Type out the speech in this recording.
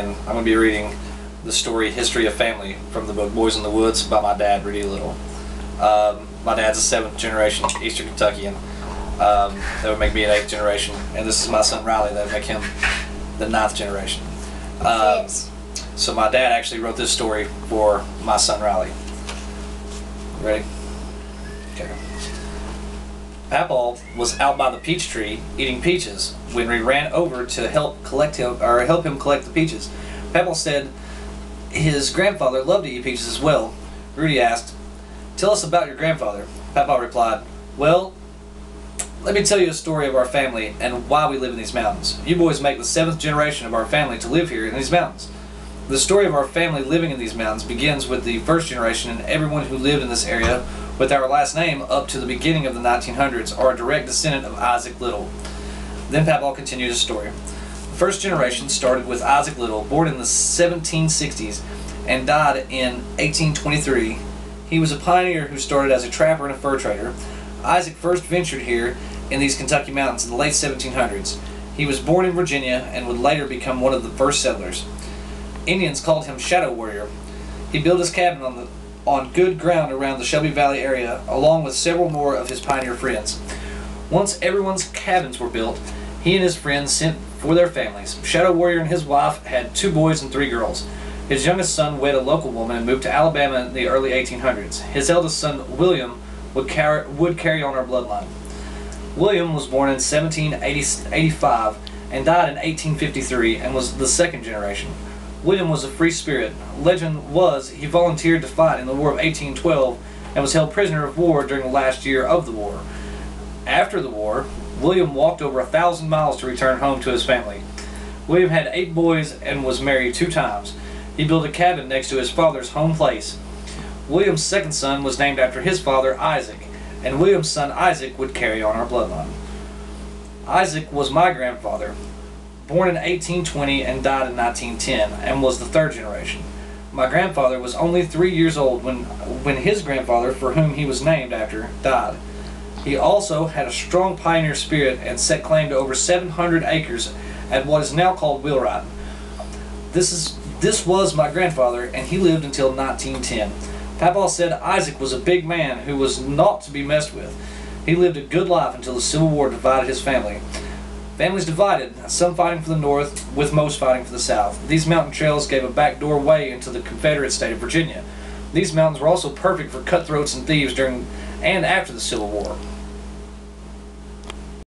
and I'm going to be reading the story History of Family from the book Boys in the Woods by my dad, Rudy Little. My dad's a 7th generation Eastern Kentuckian. That would make me an 8th generation, and this is my son Riley. That would make him the 9th generation. So my dad actually wrote this story for my son Riley. Ready? Okay. Papaw was out by the peach tree eating peaches when we ran over to help him collect the peaches. Papaw said his grandfather loved to eat peaches as well. Rudy asked, "Tell us about your grandfather." Papaw replied, "Well, let me tell you a story of our family and why we live in these mountains. You boys make the 7th generation of our family to live here in these mountains. The story of our family living in these mountains begins with the 1st generation, and everyone who lived in this area with our last name up to the beginning of the 1900s are a direct descendant of Isaac Little." Then Papaw continued his story. The 1st generation started with Isaac Little, born in the 1760s and died in 1823. He was a pioneer who started as a trapper and a fur trader. Isaac first ventured here in these Kentucky mountains in the late 1700s. He was born in Virginia and would later become one of the first settlers. Indians called him Shadow Warrior. He built his cabin on good ground around the Shelby Valley area, along with several more of his pioneer friends. Once everyone's cabins were built, he and his friends sent for their families. Shadow Warrior and his wife had 2 boys and 3 girls. His youngest son wed a local woman and moved to Alabama in the early 1800s. His eldest son, William, would carry on our bloodline. William was born in 1785 and died in 1853 and was the 2nd generation. William was a free spirit. Legend was he volunteered to fight in the War of 1812 and was held prisoner of war during the last year of the war. After the war, William walked over 1,000 miles to return home to his family. William had 8 boys and was married 2 times. He built a cabin next to his father's home place. William's 2nd son was named after his father, Isaac, and William's son Isaac would carry on our bloodline. Isaac was my grandfather, born in 1820 and died in 1910, and was the 3rd generation. My grandfather was only 3 years old when his grandfather, for whom he was named after, died. He also had a strong pioneer spirit and set claim to over 700 acres at what is now called Wheelwright. This was my grandfather, and he lived until 1910. Papaw said Isaac was a big man who was not to be messed with. He lived a good life until the Civil War divided his family. Families divided, some fighting for the North, with most fighting for the South. These mountain trails gave a backdoor way into the Confederate state of Virginia. These mountains were also perfect for cutthroats and thieves during and after the Civil War.